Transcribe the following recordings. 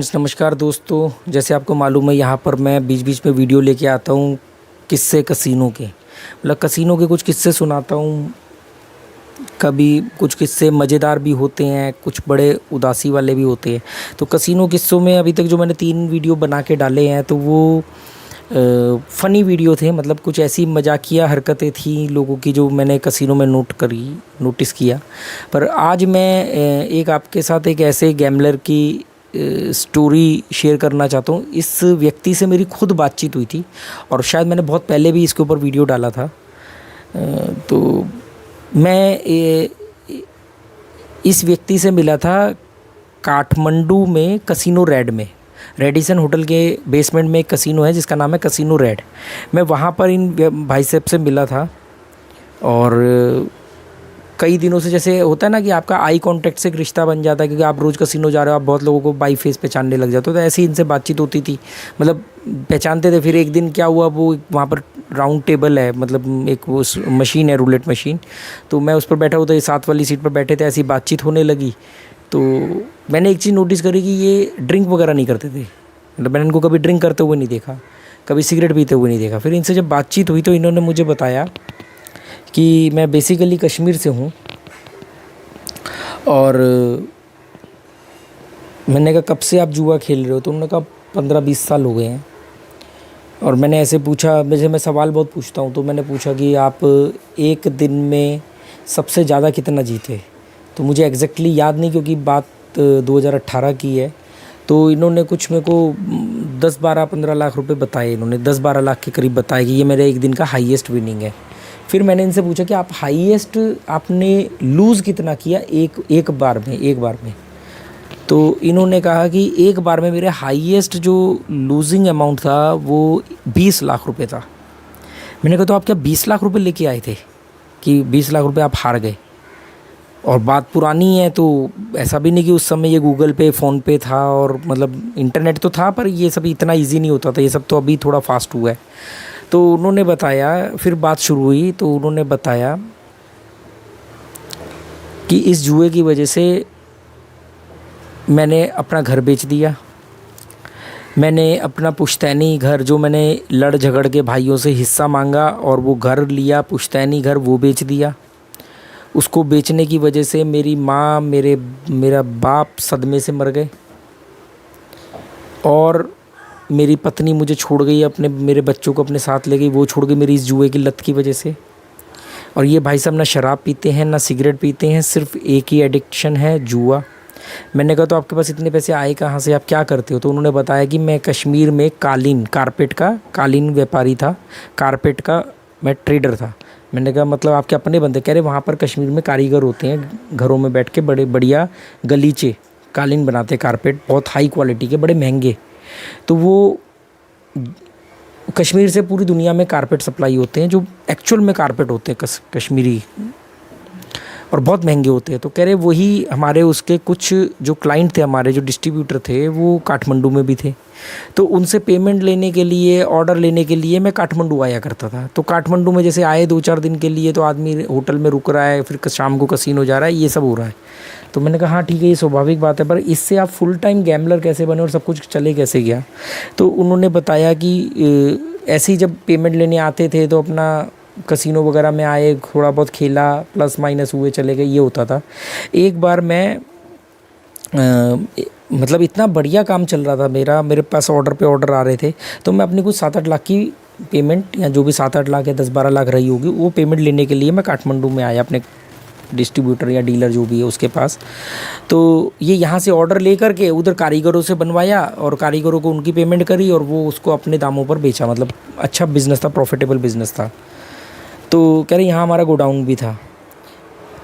नमस्कार दोस्तों, जैसे आपको मालूम है यहाँ पर मैं बीच बीच में वीडियो लेके आता हूँ किस्से कसीनो के। मतलब कसीनो के कुछ किस्से सुनाता हूँ। कभी कुछ किस्से मज़ेदार भी होते हैं, कुछ बड़े उदासी वाले भी होते हैं। तो कसीनो किस्सों में अभी तक जो मैंने 3 वीडियो बना के डाले हैं तो वो फ़नी वीडियो थे। मतलब कुछ ऐसी मजाकिया हरकतें थी लोगों की जो मैंने कसीनो में नोटिस किया। पर आज मैं एक आपके साथ एक ऐसे गैम्बलर की स्टोरी शेयर करना चाहता हूँ। इस व्यक्ति से मेरी खुद बातचीत हुई थी और शायद मैंने बहुत पहले भी इसके ऊपर वीडियो डाला था। तो मैं इस व्यक्ति से मिला था काठमांडू में कसिनो रेड में। रेडिसन होटल के बेसमेंट में एक कसिनो है जिसका नाम है कसिनो रेड। मैं वहाँ पर इन भाई साहब से मिला था और कई दिनों से, जैसे होता है ना कि आपका आई कांटेक्ट से एक रिश्ता बन जाता है, क्योंकि आप रोज़ कसिनो जा रहे हो, आप बहुत लोगों को बाई फेस पहचानने लग जाते हो। तो ऐसे ही इनसे बातचीत होती थी, मतलब पहचानते थे। फिर एक दिन क्या हुआ, वो वहाँ पर राउंड टेबल है, मतलब एक वो मशीन है, रूलेट मशीन। तो मैं उस पर बैठा हुआ था, ये साथ वाली सीट पर बैठे थे, ऐसी बातचीत होने लगी। तो मैंने एक चीज़ नोटिस करी कि ये ड्रिंक वगैरह नहीं करते थे। मतलब मैंने इनको कभी ड्रिंक करते हुए नहीं देखा, कभी सिगरेट पीते हुए नहीं देखा। फिर इनसे जब बातचीत हुई तो इन्होंने मुझे बताया कि मैं बेसिकली कश्मीर से हूँ और मैंने कहा कब से आप जुआ खेल रहे हो? तो उन्होंने कहा 15-20 साल हो गए हैं। और मैंने ऐसे पूछा, मैं सवाल बहुत पूछता हूँ, तो मैंने पूछा कि आप एक दिन में सबसे ज़्यादा कितना जीते? तो मुझे एग्जैक्टली याद नहीं, क्योंकि बात 2018 की है। तो इन्होंने कुछ मेरे को 10-12-15 लाख रुपए बताए। इन्होंने 10-12 लाख के करीब बताया कि ये मेरे एक दिन का हाईएस्ट विनिंग है। फिर मैंने इनसे पूछा कि आप हाईएस्ट आपने लूज़ कितना किया एक बार में? तो इन्होंने कहा कि एक बार में मेरे हाईएस्ट जो लूजिंग अमाउंट था वो 20 लाख रुपए था। मैंने कहा तो आप क्या 20 लाख रुपए लेके आए थे कि 20 लाख रुपए आप हार गए? और बात पुरानी है, तो ऐसा भी नहीं कि उस समय ये गूगल पे, फ़ोन पे था, और मतलब इंटरनेट तो था, पर ये सब इतना ईजी नहीं होता था। ये सब तो अभी थोड़ा फास्ट हुआ है। तो उन्होंने बताया, फिर बात शुरू हुई, तो उन्होंने बताया कि इस जुए की वजह से मैंने अपना घर बेच दिया। मैंने अपना पुश्तैनी घर, जो मैंने लड़ झगड़ के भाइयों से हिस्सा मांगा और वो घर लिया, पुश्तैनी घर, वो बेच दिया। उसको बेचने की वजह से मेरी माँ, मेरा बाप सदमे से मर गए और मेरी पत्नी मुझे छोड़ गई, मेरे बच्चों को अपने साथ ले गई, वो छोड़ गई मेरी इस जुए की लत की वजह से। और ये भाई साहब ना शराब पीते हैं ना सिगरेट पीते हैं, सिर्फ एक ही एडिक्शन है, जुआ। मैंने कहा तो आपके पास इतने पैसे आए कहाँ से, आप क्या करते हो? तो उन्होंने बताया कि मैं कश्मीर में कालीन व्यापारी था, कारपेट का मैं ट्रेडर था। मैंने कहा मतलब आपके अपने बंदे? कह रहे वहाँ पर कश्मीर में कारीगर होते हैं, घरों में बैठ के बड़े बढ़िया गलीचे कालीन बनाते, कारपेट बहुत हाई क्वालिटी के, बड़े महंगे। तो वो कश्मीर से पूरी दुनिया में कारपेट सप्लाई होते हैं, जो एक्चुअल में कारपेट होते हैं कश्मीरी, और बहुत महंगे होते हैं। तो कह रहे वही हमारे उसके कुछ जो क्लाइंट थे, हमारे जो डिस्ट्रीब्यूटर थे, वो काठमांडू में भी थे। तो उनसे पेमेंट लेने के लिए, ऑर्डर लेने के लिए मैं काठमांडू आया करता था। तो काठमांडू में जैसे आए 2-4 दिन के लिए, तो आदमी होटल में रुक रहा है, फिर शाम को कसीनो जा रहा है, ये सब हो रहा है। तो मैंने कहा हाँ ठीक है, ये स्वाभाविक बात है, पर इससे आप फुल टाइम गैम्बलर कैसे बने और सब कुछ चले कैसे गया? तो उन्होंने बताया कि ऐसे ही जब पेमेंट लेने आते थे तो अपना कसिनो वगैरह में आए, थोड़ा बहुत खेला, प्लस माइनस हुए, चले गए, ये होता था। एक बार मैं मतलब इतना बढ़िया काम चल रहा था मेरे पास ऑर्डर पे ऑर्डर आ रहे थे, तो मैं अपनी कुछ 7-8 लाख की पेमेंट, या जो भी 7-8 लाख या 10-12 लाख रही होगी, वो पेमेंट लेने के लिए मैं काठमांडू में आया अपने डिस्ट्रीब्यूटर या डीलर जो भी है उसके पास। तो ये यहाँ से ऑर्डर लेकर के उधर कारीगरों से बनवाया और कारीगरों को उनकी पेमेंट करी और वो उसको अपने दामों पर बेचा। मतलब अच्छा बिज़नेस था, प्रॉफिटेबल बिज़नेस था। तो कह रहे यहाँ हमारा गोडाउन भी था।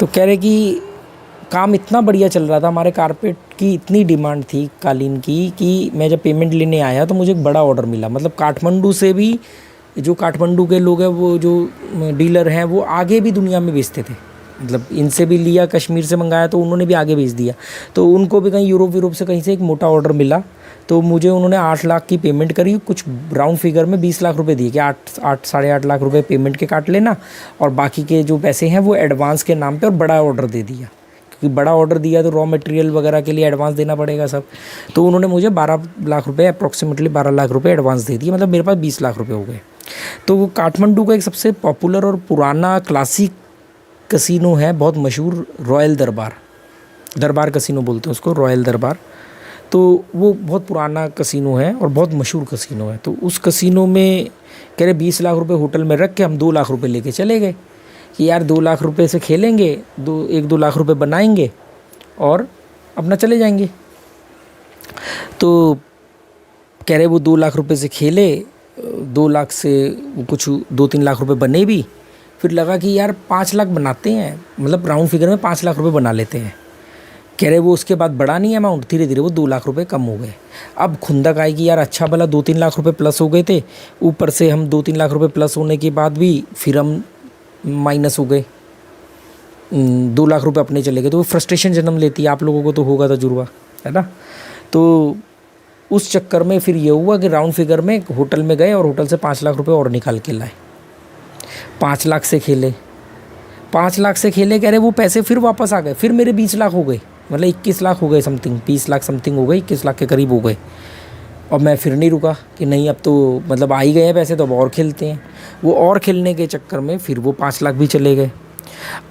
तो कह रहे कि काम इतना बढ़िया चल रहा था, हमारे कारपेट की इतनी डिमांड थी, कालीन की, कि मैं जब पेमेंट लेने आया तो मुझे एक बड़ा ऑर्डर मिला। मतलब काठमांडू से भी, जो काठमांडू के लोग हैं, वो जो डीलर हैं, वो आगे भी दुनिया में बेचते थे। मतलब इनसे भी लिया, कश्मीर से मंगाया, तो उन्होंने भी आगे भेज दिया। तो उनको भी कहीं यूरोप से कहीं से एक मोटा ऑर्डर मिला। तो मुझे उन्होंने 8 लाख की पेमेंट करी, कुछ राउंड फिगर में 20 लाख रुपए दिए कि 8-8.5 लाख रुपए पेमेंट के काट लेना और बाकी के जो पैसे हैं वो एडवांस के नाम पे, और बड़ा ऑर्डर दे दिया। क्योंकि बड़ा ऑर्डर दिया तो रॉ मटेरियल वगैरह के लिए एडवांस देना पड़ेगा सब। तो उन्होंने मुझे 12 लाख रुपए, अप्रॉक्सीमेटली 12 लाख रुपए एडवांस दे दिए, मतलब मेरे पास 20 लाख रुपए हो गए। तो वो काठमांडू का एक सबसे पॉपुलर और पुराना क्लासिक कसिनो है, बहुत मशहूर, रॉयल दरबार, दरबार कसिनो बोलते हैं उसको, रॉयल दरबार। तो वो बहुत पुराना कसिनो है और बहुत मशहूर कसिनो है। तो उस कसिनो में कह रहे 20 लाख रुपए होटल में रख के हम 2 लाख रुपए लेके चले गए कि यार 2 लाख रुपए से खेलेंगे, 1-2 लाख रुपए बनाएंगे और अपना चले जाएंगे। तो कह रहे वो 2 लाख रुपए से खेले, 2 लाख से कुछ 2-3 लाख रुपए बने भी। फिर लगा कि यार 5 लाख बनाते हैं, मतलब राउंड फिगर में 5 लाख रुपए बना लेते हैं। कह रहे वो उसके बाद बढ़ा नहीं अमाउंट, धीरे धीरे वो 2 लाख रुपए कम हो गए। अब खुंदक आई कि यार अच्छा भला 2-3 लाख रुपए प्लस हो गए थे, ऊपर से हम 2-3 लाख रुपए प्लस होने के बाद भी फिर हम माइनस हो गए, 2 लाख रुपए अपने चले गए। तो वो फ्रस्ट्रेशन जन्म लेती है, आप लोगों को तो होगा तजुर्बा, है ना। तो उस चक्कर में फिर ये हुआ कि राउंड फिगर में होटल में गए और होटल से 5 लाख रुपए और निकाल के लाए। 5 लाख से खेले, 5 लाख से खेले, कह रहे वो पैसे फिर वापस आ गए, फिर मेरे 20 लाख हो गए, मतलब 21 लाख हो गए समथिंग, 20 लाख समथिंग हो गए, 21 लाख के करीब हो गए। और मैं फिर नहीं रुका कि नहीं अब तो मतलब आ ही गए हैं पैसे, तो अब और खेलते हैं। वो और खेलने के चक्कर में फिर वो 5 लाख भी चले गए।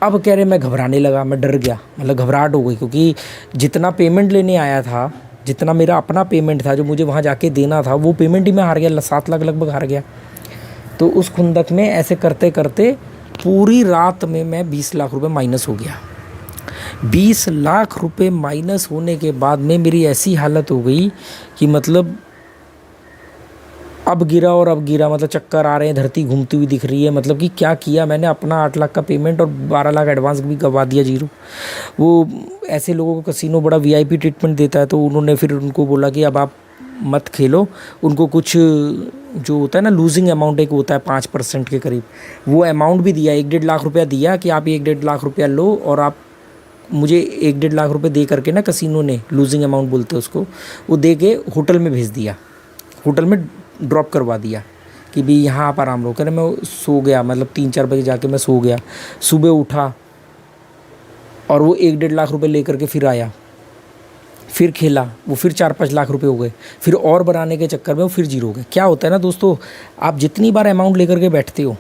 अब कह रहे मैं घबराने लगा, मैं डर गया, मतलब घबराहट हो गई, क्योंकि जितना पेमेंट लेने आया था, जितना मेरा अपना पेमेंट था जो मुझे वहाँ जाके देना था, वो पेमेंट ही मैं हार गया, 7 लाख लगभग हार गया। तो उस खुंदक में ऐसे करते करते पूरी रात में मैं 20 लाख रुपए माइनस हो गया। 20 लाख रुपए माइनस होने के बाद में मेरी ऐसी हालत हो गई कि मतलब अब गिरा और अब गिरा, मतलब चक्कर आ रहे हैं, धरती घूमती हुई दिख रही है, मतलब कि क्या किया मैंने, अपना 8 लाख का पेमेंट और 12 लाख एडवांस भी गवा दिया जीरो। वो ऐसे लोगों को कसिनो बड़ा वीआईपी ट्रीटमेंट देता है, तो उन्होंने फिर उनको बोला कि अब आप मत खेलो। उनको कुछ जो होता है ना लूजिंग अमाउंट एक होता है 5% के करीब, वो अमाउंट भी दिया, 1-1.5 लाख रुपया दिया कि आप 1-1.5 लाख रुपया लो और आप मुझे 1-1.5 लाख रुपए दे करके ना, कसिनो ने लूजिंग अमाउंट बोलते हैं उसको, वो दे के होटल में भेज दिया, होटल में ड्रॉप करवा दिया कि भी यहाँ आप आराम लो। कह रहे मैं सो गया, मतलब 3-4 बजे जाके मैं सो गया, सुबह उठा और वो 1-1.5 लाख रुपए लेकर के फिर आया, फिर खेला, वो फिर 4-5 लाख रुपए हो गए, फिर और बनाने के चक्कर में वो फिर जीरो हो गए। क्या होता है ना दोस्तों, आप जितनी बार अमाउंट लेकर के बैठते हो,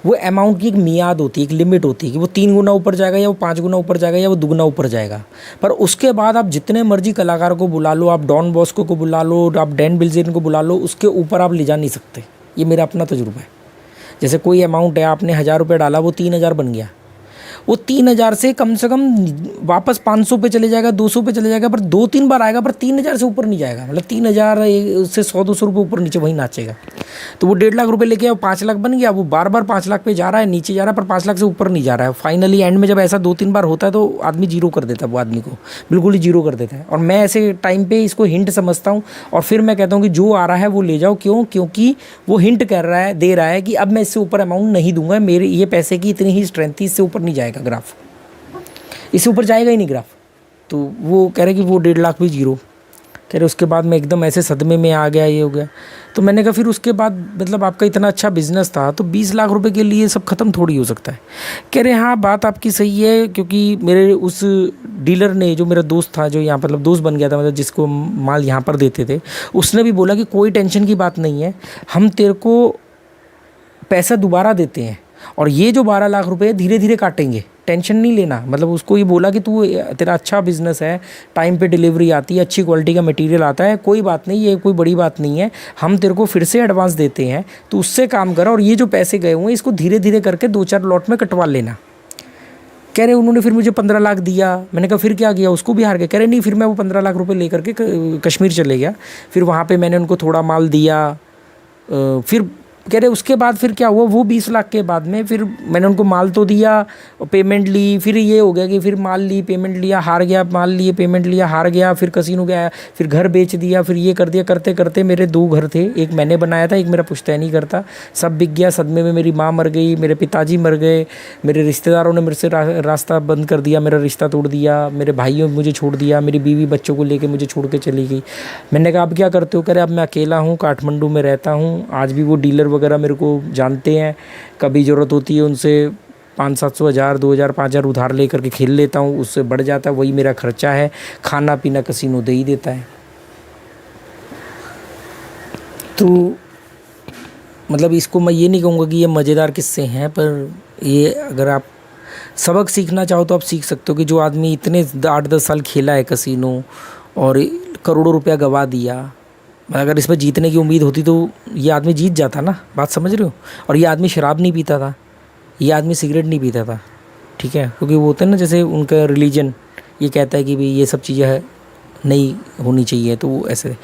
वो अमाउंट की एक मियाद होती है, एक लिमिट होती है कि वो 3 गुना ऊपर जाएगा या वो 5 गुना ऊपर जाएगा या वो दुगना ऊपर जाएगा। पर उसके बाद आप जितने मर्जी कलाकार को बुला लो, आप डॉन बॉस्को को बुला लो, आप डैन बिल्जेन को बुला लो, उसके ऊपर आप ले जा नहीं सकते। ये मेरा अपना तजुर्बा है। जैसे कोई अमाउंट है, आपने 1000 रुपये डाला, वो 3000 बन गया, वो 3000 से कम वापस 500 पे चले जाएगा, 200 पे चले जाएगा, पर 2-3 बार आएगा, पर 3000 से ऊपर नहीं जाएगा, मतलब 3000 से 100-200 रुपये ऊपर नीचे वही नाचेगा। तो वो 1.5 लाख रुपए लेके 5 लाख बन गया, वो बार बार 5 लाख पे जा रहा है, नीचे जा रहा है, पर 5 लाख से ऊपर नहीं जा रहा है। फाइनली एंड में जब ऐसा 2-3 बार होता है तो आदमी जीरो कर देता है, वो आदमी को बिल्कुल ही जीरो कर देता है। और मैं ऐसे टाइम पे इसको हिंट समझता हूँ और फिर मैं कहता हूँ कि जो आ रहा है वो ले जाओ। क्यों? क्योंकि वो हिंट कर रहा है, दे रहा है कि अब मैं इससे ऊपर अमाउंट नहीं दूंगा, मेरे ये पैसे की इतनी ही स्ट्रेंथ थी, इससे ऊपर नहीं जाएगा ग्राफ, इससे ऊपर जाएगा ही नहीं ग्राफ। तो वो कह रहे कि वो 1.5 लाख भी जीरो। कह रहे उसके बाद मैं एकदम ऐसे सदमे में आ गया, ये हो गया। तो मैंने कहा फिर उसके बाद मतलब आपका इतना अच्छा बिजनेस था, तो 20 लाख रुपए के लिए सब खत्म थोड़ी हो सकता है। कह रहे हाँ बात आपकी सही है, क्योंकि मेरे उस डीलर ने, जो मेरा दोस्त था, जो यहाँ मतलब दोस्त बन गया था, मतलब जिसको माल यहाँ पर देते थे, उसने भी बोला कि कोई टेंशन की बात नहीं है, हम तेरे को पैसा दोबारा देते हैं और ये जो 12 लाख रुपए धीरे धीरे काटेंगे, टेंशन नहीं लेना। मतलब उसको ये बोला कि तू, तेरा अच्छा बिजनेस है, टाइम पे डिलीवरी आती है, अच्छी क्वालिटी का मटेरियल आता है, कोई बात नहीं, ये कोई बड़ी बात नहीं है, हम तेरे को फिर से एडवांस देते हैं, तो उससे काम कर और ये जो पैसे गए हुए हैं इसको धीरे धीरे करके 2-4 लॉट में कटवा लेना। कह रहे उन्होंने फिर मुझे 15 लाख दिया। मैंने कहा फिर क्या किया, उसको भी हार गए। कह रहे नहीं, फिर मैं वो 15 लाख रुपए लेकर के कश्मीर चले गया, फिर वहाँ पे मैंने उनको थोड़ा माल दिया। फिर कह रहे उसके बाद फिर क्या हुआ, वो 20 लाख के बाद में फिर मैंने उनको माल तो दिया और पेमेंट ली, फिर ये हो गया कि फिर माल ली, पेमेंट लिया, हार गया, माल लिए, पेमेंट लिया, हार गया, फिर कसिनो गया, फिर घर बेच दिया, फिर ये कर दिया। करते करते मेरे 2 घर थे, एक मैंने बनाया था, एक मेरा पुश्तैनी घर था, सब बिक गया। सदमे में मेरी माँ मर गई, मेरे पिताजी मर गए, मेरे रिश्तेदारों ने मेरे से रास्ता बंद कर दिया, मेरा रिश्ता तोड़ दिया, मेरे भाइयों ने मुझे छोड़ दिया, मेरी बीवी बच्चों को लेके मुझे छोड़ के चली गई। मैंने कहा अब क्या करते हो? कह रहे अब मैं अकेला हूँ, काठमांडू में रहता हूँ। आज भी वो डीलर वगैरह मेरे को जानते हैं, कभी ज़रूरत होती है उनसे 500-700 हज़ार 2,000 5,000 उधार ले करके खेल लेता हूँ, उससे बढ़ जाता है, वही मेरा खर्चा है, खाना पीना कसिनो दे ही देता है। तो मतलब इसको मैं ये नहीं कहूँगा कि ये मज़ेदार किस्से हैं, पर ये अगर आप सबक सीखना चाहो तो आप सीख सकते हो कि जो आदमी इतने 8-10 साल खेला है कसिनो और करोड़ों रुपया गवा दिया, अगर इसमें जीतने की उम्मीद होती तो ये आदमी जीत जाता ना, बात समझ रहे हो। और ये आदमी शराब नहीं पीता था, ये आदमी सिगरेट नहीं पीता था, ठीक है, क्योंकि वो होता है ना, जैसे उनका रिलीजन ये कहता है कि भाई ये सब चीज़ें नहीं होनी चाहिए, तो वो ऐसे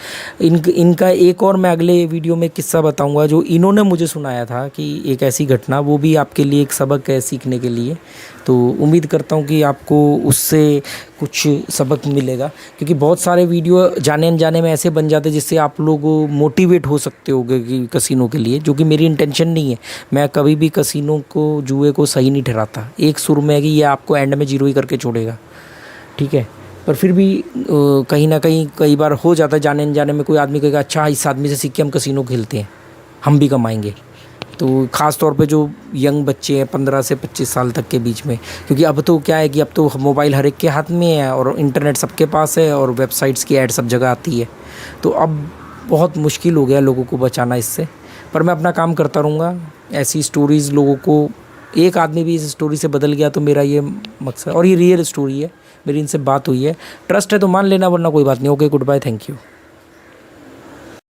इनका एक और मैं अगले वीडियो में किस्सा बताऊंगा जो इन्होंने मुझे सुनाया था, कि एक ऐसी घटना, वो भी आपके लिए एक सबक है सीखने के लिए। तो उम्मीद करता हूँ कि आपको उससे कुछ सबक मिलेगा, क्योंकि बहुत सारे वीडियो जाने अनजाने में ऐसे बन जाते जिससे आप लोग मोटिवेट हो सकते हो कि कसिनो के लिए, जो कि मेरी इंटेंशन नहीं है। मैं कभी भी कसिनो को, जुए को सही नहीं ठहराता। एक सुर में है कि ये आपको एंड में जीरो ही करके छोड़ेगा, ठीक है, पर फिर भी कहीं ना कहीं कई बार हो जाता है जाने अनजाने में, कोई आदमी कहेगा अच्छा इस आदमी से सीख के हम कसिनो खेलते हैं, हम भी कमाएंगे। तो ख़ास तौर पे जो यंग बच्चे हैं 15 से 25 साल तक के बीच में, क्योंकि अब तो क्या है कि अब तो मोबाइल हर एक के हाथ में है और इंटरनेट सबके पास है और वेबसाइट्स की ऐड सब जगह आती है, तो अब बहुत मुश्किल हो गया लोगों को बचाना इससे। पर मैं अपना काम करता रहूँगा, ऐसी स्टोरीज़ लोगों को, एक आदमी भी इस स्टोरी से बदल गया तो मेरा ये मकसद, और ये रियल स्टोरी है, मेरी इनसे बात हुई है, ट्रस्ट है तो मान लेना, वरना कोई बात नहीं। Okay, goodbye, thank you.